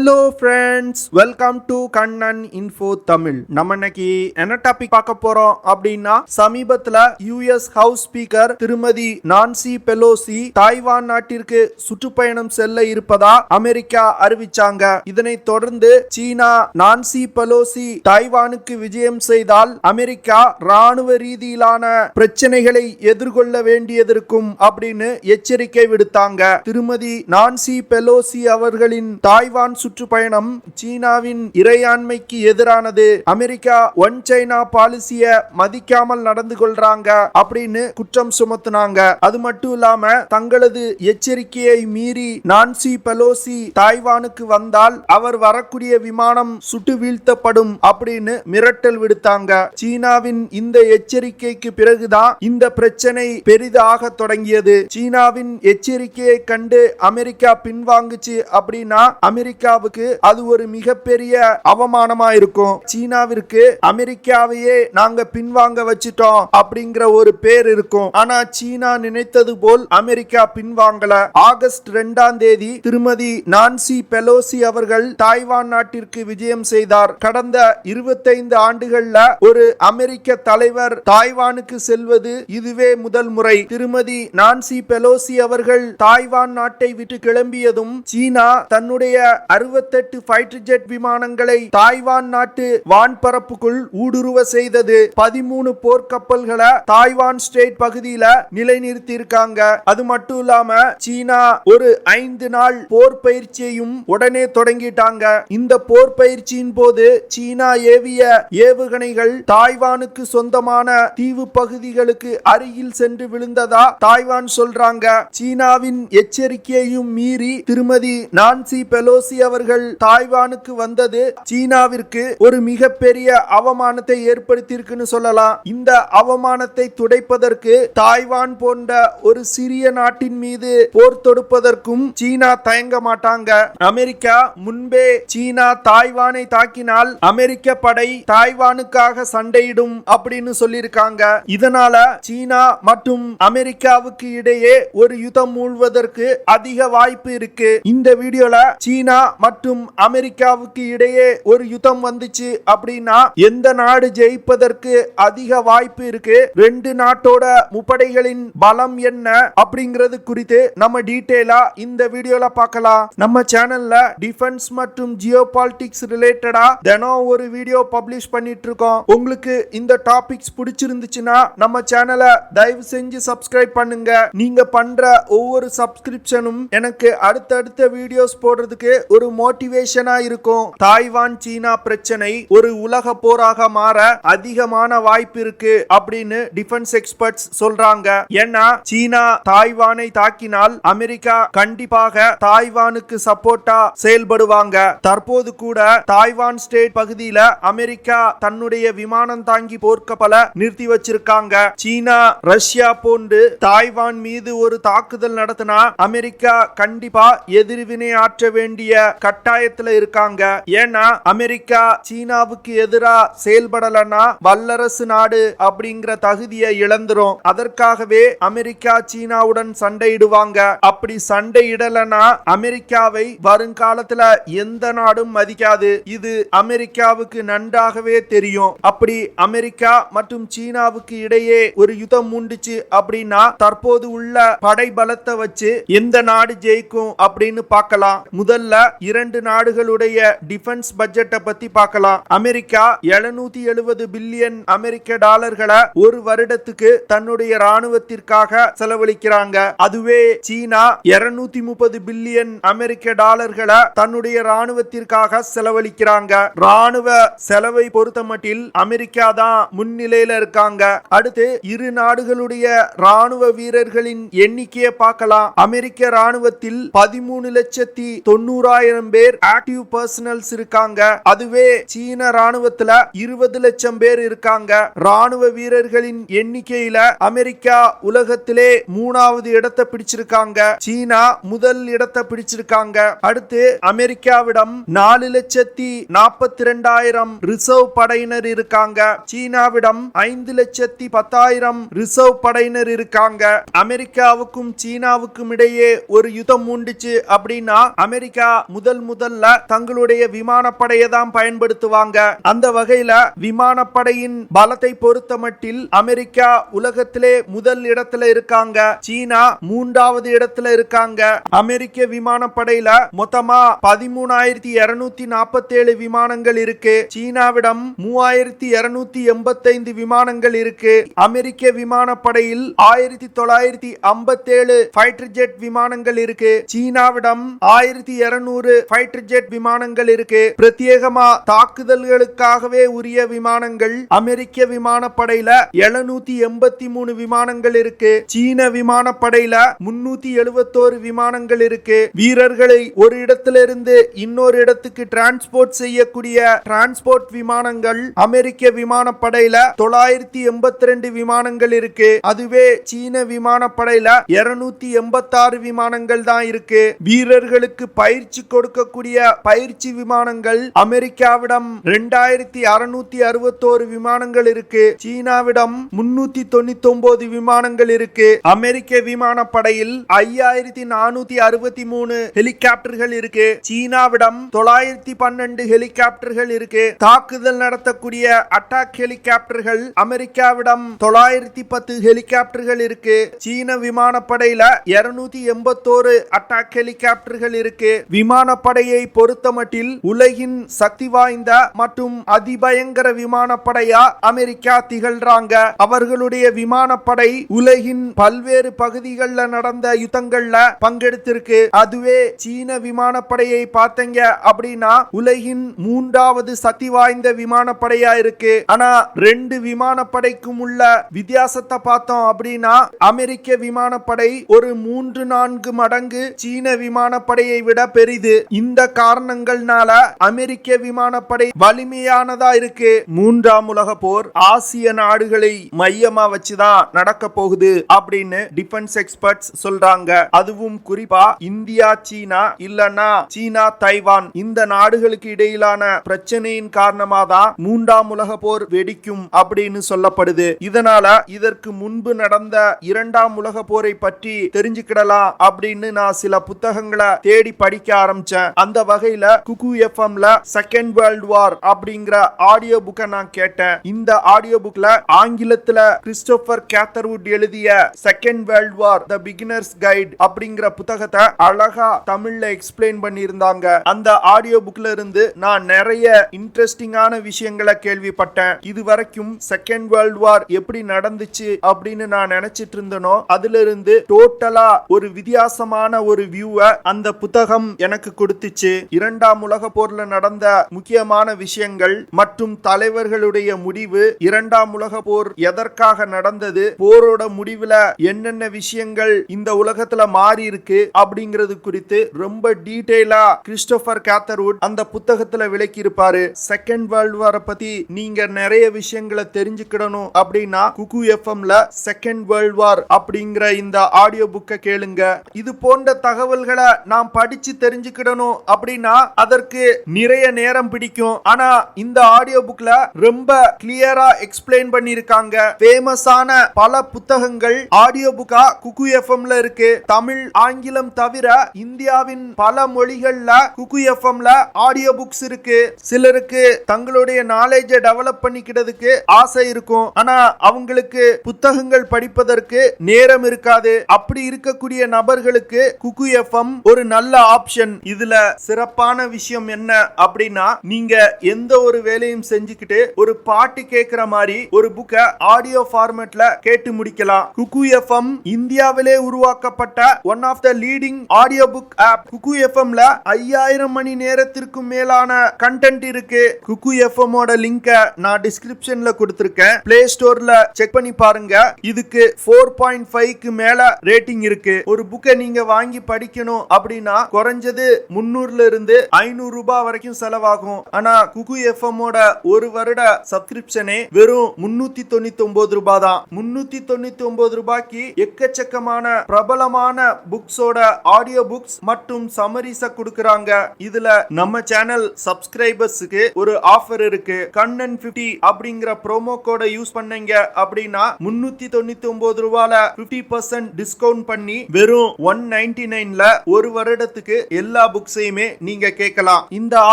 Hello friends, welcome to Kannan info Tamil. நம்ம இன்னைக்கு என்ன டாபிக் பார்க்க போறோம் அப்படின்னா, சமீபத்துல யுஎஸ் ஹவுஸ் ஸ்பீக்கர் திருமதி நான்சி பெலோசி தாய்வான் நாட்டிற்கு சுற்றுப்பயணம் செல்ல இருப்பதா அமெரிக்கா அறிவிச்சாங்க. இதனை தொடர்ந்து சீனா நான்சி பெலோசி தாய்வானுக்கு விஜயம் செய்தால் அமெரிக்கா ராணுவ ரீதியிலான பிரச்சனைகளை எதிர்கொள்ள வேண்டியதற்கும் அப்படின்னு எச்சரிக்கை விடுத்தாங்க. திருமதி நான்சி பெலோசி அவர்களின் தாய்வான் சுற்றுப்பயணம் சீனாவின் இறையாண்மைக்கு எதிரானது, அமெரிக்கா ஒன் சைனா பாலிசிய மதிக்காமல் நடந்து கொள்றாங்க அப்படின்னு குற்றம் சுமத்துனாங்க. அது மட்டும் இல்லாம தங்களது எச்சரிக்கையை மீறி நான்சி பெலோசி தாய்வானுக்கு வந்தால் அவர் வரக்கூடிய விமானம் சுட்டு வீழ்த்தப்படும் அப்படின்னு மிரட்டல் விடுத்தாங்க. சீனாவின் இந்த எச்சரிக்கைக்கு பிறகுதான் இந்த பிரச்சனை பெரிதாக தொடங்கியது. சீனாவின் எச்சரிக்கையை கண்டு அமெரிக்கா பின்வாங்குச்சு அப்படின்னா அமெரிக்காவுக்கு அது ஒரு மிகப்பெரிய அவமானமா இருக்கும். சீனாவிற்கு அமெரிக்காவையே நாங்க பின்வாங்க வச்சிட்டோம் அப்படிங்கிற ஒரு பேர் இருக்கும். ஆனா சீனா நினைத்தது போல் அமெரிக்கா பின்வாங்கல. ஆகஸ்ட் 2 திருமதி நான்சி பெலோசி அவர்கள் தாய்வான் நாட்டிற்கு விஜயம் செய்தார். கடந்த 25 ஆண்டுகள்ல ஒரு அமெரிக்க தலைவர் தாய்வானுக்கு செல்வது இதுவே முதல் முறை. திருமதி நான்சி பெலோசி அவர்கள் தாய்வான் நாட்டை விட்டு கிளம்பியதும் சீனா தன்னுடைய 68 ஃபைட்டர் ஜெட் விமானங்களை தாய்வான் நாட்டு வான்பரப்புக்குள் ஊடுருவ செய்தது. 13 போர்க்கப்பல்களை தாய்வான் ஸ்ட்ரெய்ட் பகுதியில நிலைநிறுத்தி இருக்காங்க. அது மட்டும் இல்லாம சீனா ஒரு 5 நாள் போர் பயிற்சியையும் உடனே தொடங்கிட்டாங்க. இந்த போர் பயிற்சியின் போது சீனா ஏவிய ஏவுகணைகள் தாய்வானுக்கு சொந்தமான தீவு பகுதிகளுக்கு அருகில் சென்று விழுந்ததா தாய்வான் சொல்றாங்க. சீனாவின் எச்சரிக்கையையும் மீறி திருமதி நான்சி பெலோசி அவர்கள் தாய்வானுக்கு வந்தது சீனாவிற்கு ஒரு மிகப்பெரிய அவமானத்தை ஏற்படுத்தியிருக்குன்னு சொல்லலாம். இந்த அவமானத்தை துடைப்பதற்கு தாய்வான் போன்ற ஒரு சிறிய நாட்டின் மீது போர் தொடுப்பதற்கும் சீனா தயங்க மாட்டாங்க. அமெரிக்கா முன்பே சீனா தாய்வானை தாக்கினால் அமெரிக்க படை தாய்வானுக்காக சண்டையிடும் அப்படின்னு சொல்லியிருக்காங்க. இதனால சீனா மற்றும் அமெரிக்காவுக்கு இடையே ஒரு யுத்தம் மூழ்வதற்கு அதிக வாய்ப்பு இருக்கு. இந்த வீடியோல சீனா மற்றும் அமெரிக்காவுக்கு இடையே ஒரு யுத்தம் வந்துச்சு அப்படின்னா எந்த நாடு ஜெயிப்பதற்கு அதிக வாய்ப்பு இருக்கு, 2 நாட்டோட முப்படைகளின் பலம் என்ன அப்படிங்கிறது குறித்து நம்ம டீடைலா இந்த வீடியோல பார்க்கலாம். நம்ம சேனல்ல டிஃபென்ஸ் மற்றும் ஜியோ பாலிடிக்ஸ் ரிலேட்டடா தினம் ஒரு வீடியோ பப்ளிஷ் பண்ணிட்டு இருக்கோம். உங்களுக்கு இந்த டாபிக்ஸ் பிடிச்சிருந்துச்சுன்னா நம்ம சேனலை தயவு செஞ்சு சப்ஸ்கிரைப் பண்ணுங்க. நீங்க பண்ற ஒவ்வொரு சப்ஸ்கிரிப்ஷனும் எனக்கு அடுத்தடுத்த வீடியோஸ் போடுறதுக்கு ஒரு மோட்டிவேஷனா இருக்கும். தாய்வான் சீனா பிரச்சனை ஒரு உலக போராக மாற அதிகமான வாய்ப்பு இருக்கு அப்படின்னு டிஃபென்ஸ் எக்ஸ்பர்ட்ஸ் சொல்றாங்க. ஏன்னா சீனா தாய்வானை தாக்கினால் அமெரிக்கா கண்டிப்பாக தாய்வானுக்கு சப்போர்ட்டா செயல்படுவாங்க. தற்போது கூட தாய்வான் ஸ்டேட் பகுதியில அமெரிக்கா தன்னுடைய விமானம் தாங்கி போர்க்கப்பலை நிறுத்தி வச்சிருக்காங்க. சீனா ரஷ்யா போன்று தாய்வான் மீது ஒரு தாக்குதல் நடத்தினா அமெரிக்கா கண்டிப்பா எதிர்வினை ஆற்ற வேண்டிய கட்டாயத்துல இருக்காங்க. ஏன்னா அமெரிக்கா சீனாவுக்கு எதிராக செயல்படலன்னா வல்லரசு நாடு அப்படிங்கிற தகுதியை இழந்துரும். அதற்காகவே அமெரிக்கா சீனாவுடன் சண்டையிடுவாங்க. அப்படி சண்டையிடலனா அமெரிக்காவை வருங்காலத்துல எந்த நாடும் மதிக்காது. இது அமெரிக்காவுக்கு நன்றாகவே தெரியும். அப்படி அமெரிக்கா மற்றும் சீனாவுக்கு இடையே ஒரு யுத்தம் உண்டுச்சு அப்படின்னா தற்போது உள்ள படை பலத்தை வச்சு எந்த நாடு ஜெயிக்கும் அப்படின்னு பார்க்கலாம். முதல்ல 2 நாடுகளுடைய டிஃபென்ஸ் பட்ஜெட்டை பத்தி பார்க்கலாம். அமெரிக்கா 770 பில்லியன் அமெரிக்க டாலர்களை ஒரு வருடத்துக்கு தன்னுடைய ராணுவத்திற்காக செலவழிக்கிறாங்க. அதுவே சீனா 230 பில்லியன் அமெரிக்க டாலர்களை தன்னுடைய ராணுவத்திற்காக செலவழிக்கிறாங்க. ராணுவ செலவை பொறுத்தமட்டில் அமெரிக்கா தான் முன்னிலையில இருக்காங்க. அடுத்து இரு நாடுகளுடைய ராணுவ வீரர்களின் எண்ணிக்கையை பார்க்கலாம். அமெரிக்க ராணுவத்தில் 13,90,000 பேர் ஆக்டிவ் பர்சனல்ஸ் இருக்காங்க. அதுவே சீன ராணுவத்துல 20 லட்சம் பேர் இருக்காங்க. ராணுவ வீரர்களின் எண்ணிக்கையில அமெரிக்கா உலகத்திலே 3வது இடத்தை பிடிச்சிருக்காங்க. சீனா முதல் இடத்தை பிடிச்சிருக்காங்க. அடுத்து அமெரிக்காவிடம் 4,42,000 ரிசர்வ் படையினர் இருக்காங்க. சீனாவிடம் 5,10,000 ரிசர்வ் படையினர் இருக்காங்க. அமெரிக்காவுக்கும் சீனாவுக்கும் இடையே ஒரு யுத்தம் உண்டுச்சு அப்படின்னா அமெரிக்கா முதல் முதல்ல தங்களுடைய விமானப்படையை தான் பயன்படுத்துவாங்க. அந்த வகையில விமானப்படையின் பலத்தை பொறுத்த மட்டில் அமெரிக்கா உலகத்திலே முதல் இடத்துல இருக்காங்க. சீனா 3வது இடத்துல இருக்காங்க. அமெரிக்க விமானப்படையில மொத்தமா 13,247 விமானங்கள் இருக்கு. சீனாவிடம் 3,285 விமானங்கள் இருக்கு. அமெரிக்க விமானப்படையில் 1957 ஃபைட்டர் ஜெட் விமானங்கள் இருக்கு. சீனாவிடம் 1200 ஃபைட்டர் ஜெட் விமானங்கள் இருக்கு. பிரத்யேகமா தாக்குதல்களுக்காகவே உரிய விமானங்கள் அமெரிக்க விமானப்படையில 783 விமானங்கள் இருக்கு. சீன விமானப்படையில 371 விமானங்கள் இருக்கு. வீரர்களை ஒரு இடத்திலிருந்து இன்னொரு இடத்துக்கு டிரான்ஸ்போர்ட் செய்யக்கூடிய டிரான்ஸ்போர்ட் விமானங்கள் அமெரிக்க விமானப்படையில 982 விமானங்கள் இருக்கு. அதுவே சீன விமானப்படையில 286 விமானங்கள் தான் இருக்கு. வீரர்களுக்கு பயிற்சி கொடுக்கக்கூடிய பயிற்சி விமானங்கள் அமெரிக்காவிடம் 2661 விமானங்கள் இருக்கு. சீனாவிடம் 399 விமானங்கள் இருக்கு. அமெரிக்க விமானப்படையில் 5463 ஹெலிகாப்டர்கள் இருக்கு. சீனாவிடம் 912 ஹெலிகாப்டர்கள் இருக்கு. தாக்குதல் நடத்தக்கூடிய அட்டாக் ஹெலிகாப்டர்கள் அமெரிக்காவிடம் 910 ஹெலிகாப்டர்கள் இருக்கு. சீன விமானப்படையில 281 அட்டாக் ஹெலிகாப்டர்கள் இருக்கு. விமானப்படையை பொறுத்தமட்டில் உலகின் சக்தி வாய்ந்த மற்றும் அதிபயங்கர விமானப்படையா அமெரிக்கா திகழ்றாங்க. அவர்களுடைய விமானப்படை உலகின் பல்வேறு பகுதிகளில் நடந்த யுத்தங்கள்ல பங்கெடுத்திருக்கு. அதுவே சீன விமானப்படையை பார்த்தீங்க அப்படின்னா உலகின் 3வது சக்தி வாய்ந்த விமானப்படையா இருக்கு. ஆனா 2 விமானப்படைக்கும் உள்ள வித்தியாசத்தை பார்த்தோம் அப்படின்னா அமெரிக்க விமானப்படை ஒரு 3-4 மடங்கு சீன விமானப்படையை விட பெரிது. இந்த காரணங்கள்னால அமெரிக்க விமானப்படை வலிமையானதா இருக்கு. 3ஆம் உலக போர் ஆசிய நாடுகளை மையமா வச்சுதான் நடக்க போகுது அப்படின்னு டிஃபென்ஸ் எக்ஸ்பர்ட்ஸ் சொல்றாங்க. அதுவும் குறிப்பா இந்தியா சீனா இல்லனா சீனா தைவான் இந்த நாடுகளுக்கு இடையிலான பிரச்சனையின் காரணமா தான் 3ஆம் உலக போர் வெடிக்கும் அப்படின்னு சொல்லப்படுது. இதனால இதற்கு முன்பு நடந்த 2ஆம் உலக போரை பற்றி தெரிஞ்சுக்கிடலாம் அப்படின்னு நான் சில புத்தகங்களை தேடி படிக்க ஆரம்பிச்சேன். அந்த வகையில குக்கு எஃப்எம்ல செகண்ட் வேர்ல்ட் வார் அப்படிங்கிற ஆடியோ புக்கை நான் கேட்டேன். இந்த ஆடியோ புக்ல ஆங்கிலத்துல கிறிஸ்டோபர் கேத்தர்வுட் எழுதிய செகண்ட் வேர்ல்ட் வார் தி பிகினர்ஸ் கைட் அப்படிங்கிற புத்தகத்தை அழகா தமிழ்ல எக்ஸ்பிளைன் பண்ணியிருந்தாங்க. அந்த ஆடியோ புக்ல இருந்து நான் நிறைய இன்ட்ரெஸ்டிங்கான விஷயங்களை கேள்விப்பட்டேன். இதுவரைக்கும் செகண்ட் வேர்ல்ட் வார் எப்படி நடந்துச்சு அப்படின்னு நான் நினைச்சிட்டு இருந்தனோ அதுல இருந்து டோட்டலா ஒரு வித்தியாசமான ஒரு வியூவை அந்த புத்தகம் எனக்கு கொடுத்துச்சு. 2ஆம் உலக போர்ல நடந்த முக்கியமான விஷயங்கள் மற்றும் தலைவர்களுடைய முடிவு, 2ஆம் உலக போர் எதற்காக நடந்தது, போரோட முடிவுல என்னென்ன விஷயங்கள் இந்த உலகத்துல மாறி இருக்கு அப்படிங்கிறது குறித்து ரொம்ப டீடைலா கிறிஸ்டோபர் கேத்தர்வுட் அந்த புத்தகத்துல விளக்கி இருப்பாரு. செகண்ட் வேர்ல்ட் வாரை பத்தி நீங்க நிறைய விஷயங்களை தெரிஞ்சுக்கிடணும் அப்படின்னா குக்கு எஃப்எம்ல செகண்ட் வேர்ல்ட் வார் அப்படிங்கிற இந்த ஆடியோ புக்கை கேளுங்க. இது போன்ற தகவல்களை நாம் படிச்சு தெரிஞ்சுக்கிடணும் அப்படின்னா அதற்கு நிறைய நேரம் பிடிக்கும். ஆனா இந்த ஆடியோ புக்ல ரொம்ப கிளியரா எக்ஸ்பிளைன் பண்ணிருக்காங்க. ஃபேமஸான பல புத்தகங்கள் ஆடியோ புக்கா குக்கு எஃப்எம்ல இருக்கு. தமிழ் ஆங்கிலம் தவிர இந்தியாவின் பல மொழிகள்ல குக்கு எஃப்எம்ல ஆடியோ புக்ஸ் இருக்கு. சிலருக்கு தங்களுடைய நாலேஜை டெவலப் பண்ணிக்கிறதுக்கு ஆசை இருக்கும். ஆனா அவங்களுக்கு புத்தகங்கள் படிப்பதற்கு நேரம் இருக்காது. அப்படி இருக்கக்கூடிய நபர்களுக்கு குக்கு எஃப்எம் ஒரு நல்ல ஆப்ஷன். இதுல சிறப்பான விஷயம் என்ன அப்படின்னா நீங்க எந்த ஒரு வேலையும் செஞ்சுக்கிட்டு ஒரு பாட்டு கேட்கிற மாதிரி ஒரு புக்கை ஆடியோ ஃபார்மேட்ல கேட்டு முடிக்கலாம். குக்கு எஃப்எம் இந்தியாவிலே உருவாக்கப்பட்ட one of the leading audio book app. Kuku எஃப்எம்ல 5000 மணி நேரத்திற்கும் மேலான கண்டென்ட் இருக்கு. குக்கு எஃப்எம் ஓட லிங்க நான் டிஸ்கிரிப்ஷன்ல கொடுத்திருக்கேன். பிளே ஸ்டோர்ல செக் பண்ணி பாருங்க. இதுக்கு 4.5க்கு மேல ரேட்டிங் இருக்கு. ஒரு புக்கை நீங்க வாங்கி படிக்கணும் அப்படின்னா குறைஞ்சது 300ல இருந்து 500 ரூபாய் வரைக்கும் செலவாகும். ஆனா குக்கு எஃப்எம் ஓட ஒரு வருட சப்ஸ்கிரிப்ஷனே வெறும் 399 ரூபாய் தான். 399 ரூபாய்க்கு எக்கச்சக்கமான பிரபலமான புக்ஸோட ஆடியோ புக்ஸ் மற்றும் சமரிஸ கொடுக்கறாங்க. இதுல நம்ம சேனல் சப்ஸ்கிரைபர்ஸ்க்கு ஒரு ஆஃபர் இருக்கு. கண்ணன் 50 அப்படிங்கிற ப்ரோமோ கோட யூஸ் பண்ணீங்க அப்படின்னா 399 ரூபாயில 50% டிஸ்கவுண்ட் பண்ணி வெறும் 199ல ஒரு வருடத்துக்கு எல்லா புக்ஸையுமே நீங்க கேட்கலாம். இந்த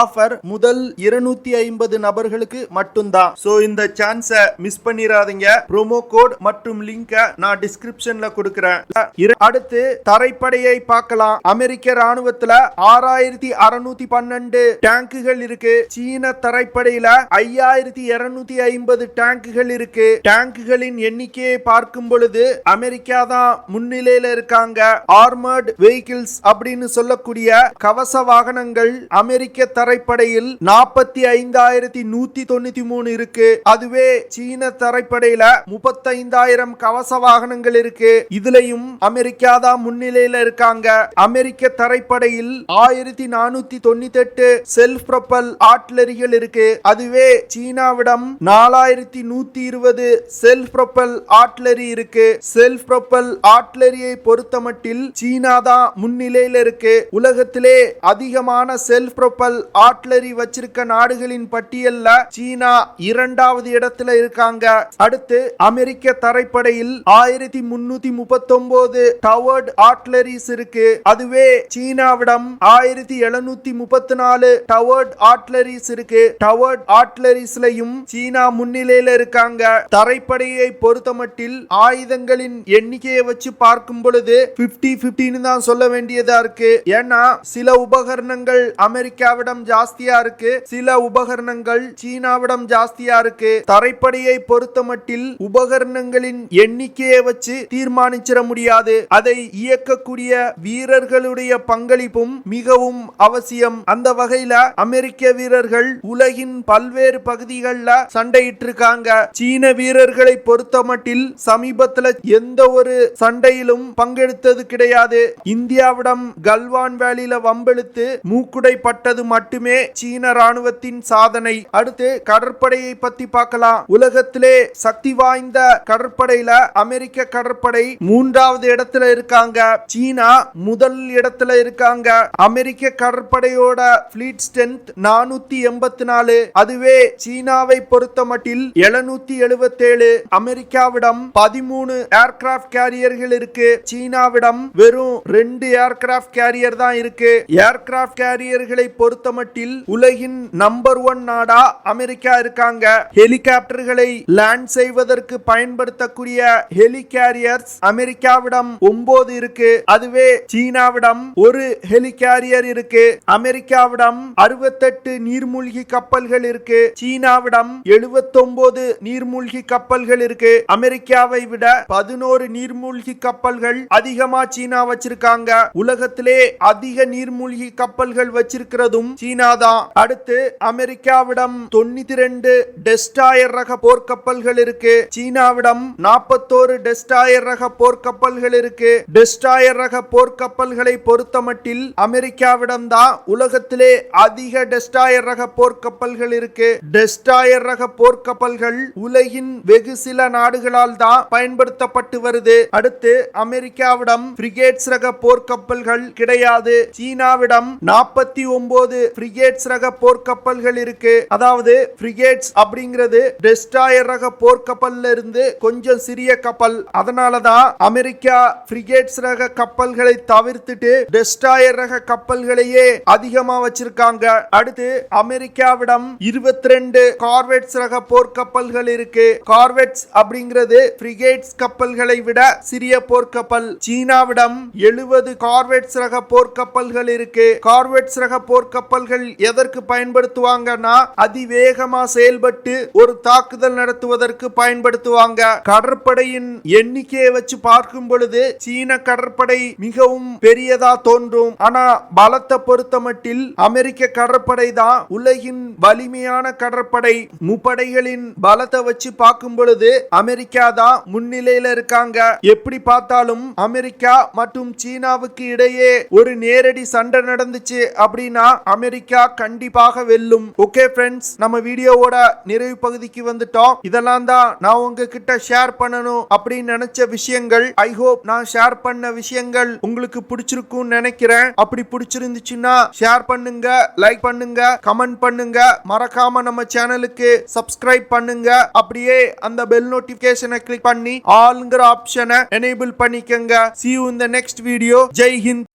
ஆஃபர் முதல் 250 நபர்களுக்கு மட்டும்தான். சோ இந்த சான்ஸை மிஸ் பண்ணிராதீங்க. ப்ரோமோ கோட் மற்றும் லிங்கை நான் டிஸ்கிரிப்ஷன்ல கொடுக்கிறேன். அடுத்து தரைப்படையை பார்க்கலாம். அமெரிக்க ராணுவத்துல 6612 டேங்குகள் இருக்கு. சீன தரைப்படையில 5250 டேங்குகள் இருக்கு. டேங்குகளின் எண்ணிக்கையை பார்க்கும் பொழுது அமெரிக்கா தான் முன்னிலையில இருக்காங்க. ஆர்மர்ட் வெஹிக்கிள்ஸ் அப்படின்னு சொல்லக்கூடிய கவச வாகனங்கள் அமெரிக்க தரைப்படையில் 45193 இருக்கு. அதுவே சீன தரைப்படையில 35000 கவச வாகனங்கள் இருக்கு. இதுலயும் அமெரிக்கா தான் முன்னிலையில இருக்காங்க. அமெரிக்க தரைப்படையில் 1498 செல்ஃப் ப்ரொபல் ஆர்ட்டிலரிகள் இருக்கு. அதுவே சீனாவிடம் 4120 செல்ஃப் ப்ரொபல் ஆர்ட்டிலரி இருக்கு. செல்ஃப் ப்ரொபல் ஆர்ட்டிலரியை பொறுத்தமட்டில் சீனா தான் முன்னிலையில இருக்கு. உலகத்திலே அதிகமான செல்ஃப் ப்ரொபல் ஆர்ட்டிலரி வச்சிருக்க நாடுகளின் பட்டியல்ல சீனா 2வது இடத்துல இருக்காங்க. அடுத்து அமெரிக்க தரைப்படையில் 1339 டவர்ட் ஆர்ட்டிலரிஸ் இருக்கு. அதுவே சீனாவிடம் 1734 டவர்ட் ஆர்ட்டிலரிஸ் இருக்கு. டவர்ட் ஆர்ட்டிலரிஸ்லயும் சீனா முன்னிலையில இருக்காங்க. தரைப்படையை பொறுத்தமட்டில் ஆயுதங்களின் எண்ணிக்கையை வச்சு பார்க்கும் பொழுது 50-50 தான் சொல்ல வேண்டியதா இருக்கு. ஏன்னா சில உபகரணங்கள் அமெரிக்காவிடம் ஜாஸ்தியா இருக்கு, சில உபகரணங்கள் சீனாவிடம் ஜாஸ்தியா இருக்கு. தரைப்படையை பொறுத்தமட்டில் உபகரணங்களின் எண்ணிக்கையை வச்சு தீர்மானிச்சிட முடியாது. அதை இயக்கக்கூடிய வீரர்களுடைய பங்களிப்பும் மிகவும் அவசியம். அந்த வகையில அமெரிக்க வீரர்கள் உலகின் பல்வேறு பகுதிகளில் சண்டையிட்டு இருக்காங்க. சீன வீரர்களை பொறுத்தமட்டில் சமீபத்தில் எந்த ஒரு சண்டையிலும் பங்கெடுத்தது கிடையாது. இந்தியாவிடம் கல்வான் வேலியில வம்பெடுத்து மூக்குடை பட்டது மட்டுமே சீன ராணுவத்தின் சாதனை. அடுத்து கடற்படையை பத்தி பார்க்கலாம். உலகத்திலே சக்தி வாய்ந்த கடற்படையில அமெரிக்க கடற்படை 3வது இடத்துல இருக்காங்க. சீனா முதல் இடத்துல இருக்காங்க. அமெரிக்க கடற்படையோட ஃப்ளீட் ஸ்ட்ரென்த் 484. அதுவே சீனாவை பொறுத்தமட்டில் 777. அமெரிக்காவிடம் 13 ஏர்கிராப்ட் கேரியர்கள் இருக்கு. சீனாவிடம் வெறும் 2 ஏர்கிராப்ட் கேரியர் தான் இருக்கு. ஏர்கிராப்ட் கேரியர்களை பொறுத்தமட்டில் உலகின் நம்பர் 1 நாடா அமெரிக்கா இருக்காங்க. ஹெலிகாப்டர்களை லேண்ட் செய்வதற்கு பயன்படுத்தக்கூடிய ஹெலி கேரியர்ஸ் அமெரிக்காவிடம் 9 இருக்கு. அதுவே சீனாவிடம் ஒரு ஹெலி கேரியர் இருக்கு. அமெரிக்காவிடம் 68 நீர்மூழ்கி கப்பல்கள் இருக்கு. சீனாவிடம் 79 நீர்மூழ்கி கப்பல்கள் இருக்கு. அமெரிக்காவை விட 11 நீர்மூழ்கி கப்பல்கள் அதிகமா சீனா வச்சிருக்காங்க. உலகத்திலே அதிக நீர்மூழ்கி கப்பல்கள் வச்சிருக்கிறதும் சீனா தான். அடுத்து அமெரிக்காவிடம் 92 டெஸ்ட்ராயர் ரக போர்க்கப்பல்கள் இருக்கு. சீனாவிடம் 41 டெஸ்ட்ராயர் ரக போர்க்கப்பல்கள் இருக்கு. டெஸ்ட்ராயர் ரக போர்க்கப்பல்களை பொறுத்தமட்டில் அமெரிக்காவிடம் தான் உலகத்திலே அதிக டெஸ்ட்ராயர் ரக போர்க்கப்பல்கள் இருக்கு. டெஸ்ட்ராயர் ரக போர்க்கப்பல்கள் உலகின் வெகு சில நாடுகளால் தான் பயன்படுத்தப்பட்டு வருது. அடுத்து அமெரிக்காவிடம் பிரிகேட்ஸ் ரக போர்க்கப்பல்கள் கிடையாது. சீனாவிடம் 49 பிரிகேட்ஸ் ரக போர்க்கப்பல்கள் இருக்கு. அதாவது பிரிகேட்ஸ் அப்படிங்கிறது டெஸ்ட்ராயர் ரக போர்க்கப்பல்ல இருந்து கொஞ்சம் சிறிய கப்பல். அதனாலதான் அமெரிக்கா பிரிகேட்ஸ் ரக கப்பல்களை தவிர்த்துட்டு டெஸ்ட்ராயர் ரக கப்பல்களையே அதிகமா வச்சிருக்காங்க. அடுத்து அமெரிக்காவிடம் 22 கார்வெட்ஸ் ரக போர்க்கப்பல்கள் இருக்கு. கார்வெட்ஸ் அப்படிங்கிறது பிரிகேட்ஸ் கப்பல்களை விட சிறிய போர்க்கப்பல். சீனாவிடம் 70 கார்வெட்ஸ் ரக போர்க்கப்பல்கள் இருக்கு. கார்வெட்ஸ் ரக போர்க்கப்பல்கள் எதற்கு பயன்படுத்துவாங்கன்னா அதிவேகமா செயல்பட்டு ஒரு தாக்குதல் நடத்துவதற்கு பயன்படுத்துவாங்க. கடற்படையின் எண்ணிக்கையை வச்சு பார்க்கும் பொழுது சீன கடற்படை மிகவும் பெரியதா தோன்றும். ஆனா பலத்தை பொறுத்தமட்டில் அமெரிக்க கடற்படை தான் உலகின் வலிமையான கடற்படை. முப்படைகளின் பலத்தை வச்சு பார்க்கும் பொழுது அமெரிக்கா தான் முன்னிலையில இருக்காங்க. எப்படி பார்த்தாலும் அமெரிக்கா மற்றும் சீனாவுக்கு இடையே ஒரு நேரடி சண்டை நடந்துச்சு அப்படின்னா அமெரிக்கா கண்டிப்பாக வெல்லும். ஓகே ஃப்ரெண்ட்ஸ், நம்ம வீடியோவோட நிறைவு பகுதிக்கு வந்துட்டோம். இதெல்லாம் தான் நான் உங்ககிட்ட ஷேர் பண்ணணும் அப்படின்னு நினைச்ச விஷயங்கள். ஐ ஹோப் நான் ஷேர் பண்ண விஷயங்கள் உங்களுக்கு பிடிச்சிருக்கும் நினைக்கிறேன். அப்படி பிடிச்சிருந்துச்சுன்னா ஷேர் பண்ணுங்க, லைக் பண்ணுங்க, கமெண்ட் பண்ணுங்க. மறக்காம நம்ம சேனலுக்கு சப்ஸ்கிரைப் பண்ணுங்க. அப்படியே அந்த பெல் நோட்டிபிகேஷனை கிளிக் பண்ணி ஆல்ங்கிற ஆப்ஷனை எனேபிள் பண்ணிக்கங்க. See you in the next video. Jai Hind.